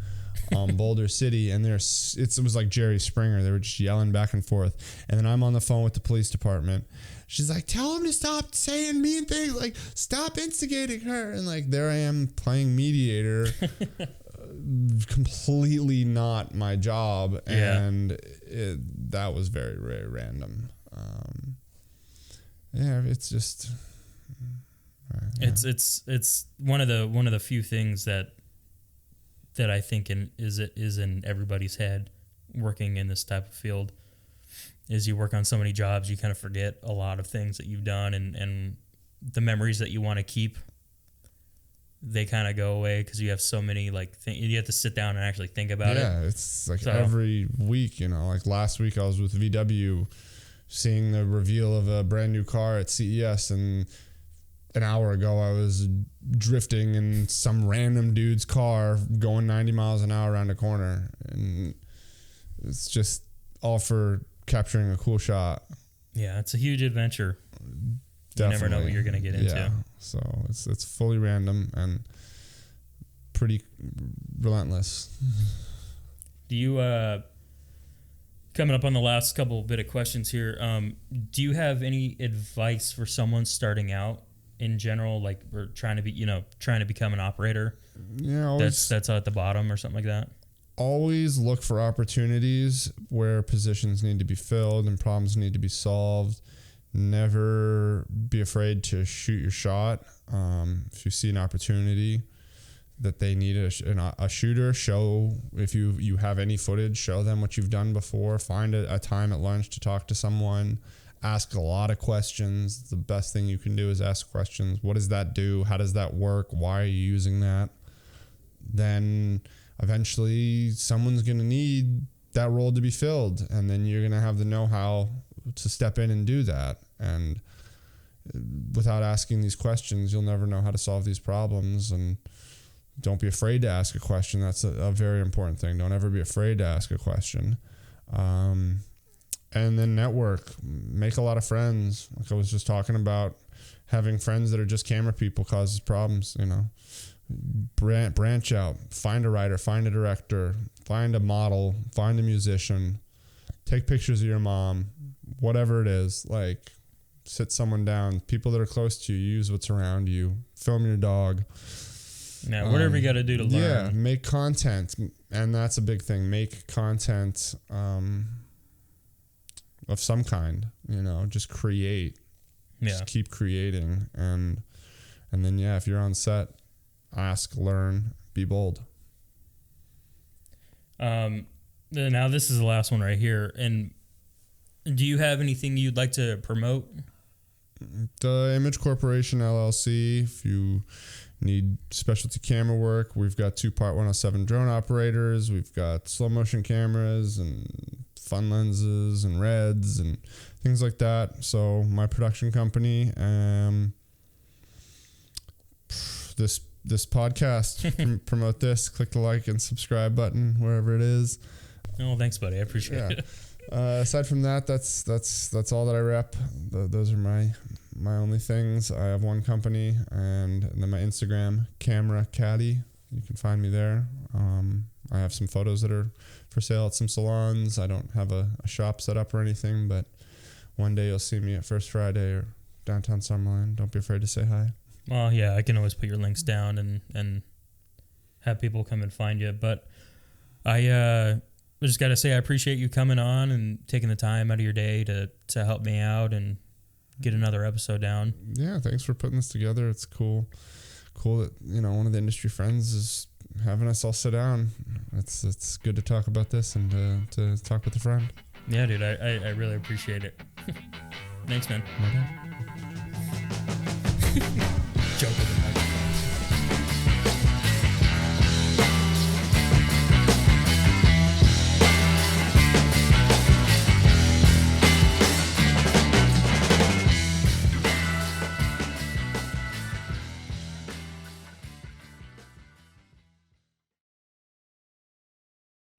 on Boulder City, and it was like Jerry Springer. They were just yelling back and forth, and then I'm on the phone with the police department. She's like, tell him to stop saying mean things, like stop instigating her, and like there I am playing mediator. Completely not my job, and that was very, very random. It's just it's one of the few things that I think is in everybody's head working in this type of field. Is you work on so many jobs, you kind of forget a lot of things that you've done, and the memories that you want to keep, they kind of go away because you have so many you have to sit down and actually think about it. Yeah, it's like every week, like last week I was with VW seeing the reveal of a brand new car at CES, and an hour ago I was drifting in some random dude's car going 90 miles an hour around a corner, and it's just all for capturing a cool shot. Yeah, it's a huge adventure. Definitely. You never know what you're going to get into. Yeah, so it's fully random and pretty relentless. Do you, coming up on the last couple bit of questions here, do you have any advice for someone starting out in general, like, or trying to become an operator? Yeah, that's at the bottom or something like that? Always look for opportunities where positions need to be filled and problems need to be solved. Never be afraid to shoot your shot. If you see an opportunity that they need a shooter, show, if you have any footage, show them what you've done before. Find a time at lunch to talk to someone. Ask a lot of questions. The best thing you can do is ask questions. What does that do? How does that work? Why are you using that? Then eventually someone's going to need that role to be filled, and then you're going to have the know-how to step in and do that. And without asking these questions, you'll never know how to solve these problems. And don't be afraid to ask a question. That's a very important thing. Don't ever be afraid to ask a question. And then network, make a lot of friends. Like I was just talking about, having friends that are just camera people causes problems, you know. Branch out, find a writer, find a director, find a model, find a musician, take pictures of your mom, whatever it is. Like, sit someone down. People that are close to you, use what's around you. Film your dog. Yeah, whatever you got to do to learn. Yeah, make content, and that's a big thing. Make content of some kind, you know, just create. Yeah. Just keep creating. And then, yeah, if you're on set, ask, learn, be bold. Now this is the last one right here. And do you have anything you'd like to promote? The Image Corporation LLC, if you need specialty camera work, we've got 2 Part 107 drone operators. We've got slow motion cameras and fun lenses and reds and things like that. So my production company, this podcast, promote this, click the like and subscribe button wherever it is. Oh, thanks, buddy. I appreciate it. Aside from that, that's all that I rep. Those are my only things. I have one company, and then my Instagram, Camera Caddy. You can find me there. I have some photos that are for sale at some salons. I don't have a shop set up or anything, but one day you'll see me at First Friday or downtown Summerlin. Don't be afraid to say hi. Well, yeah, I can always put your links down and have people come and find you. But I just got to say I appreciate you coming on and taking the time out of your day to help me out and get another episode down. Yeah, thanks for putting this together. It's cool that, you know, one of the industry friends is having us all sit down. It's good to talk about this and to talk with a friend. Yeah, dude, I really appreciate it. Thanks, man. No doubt.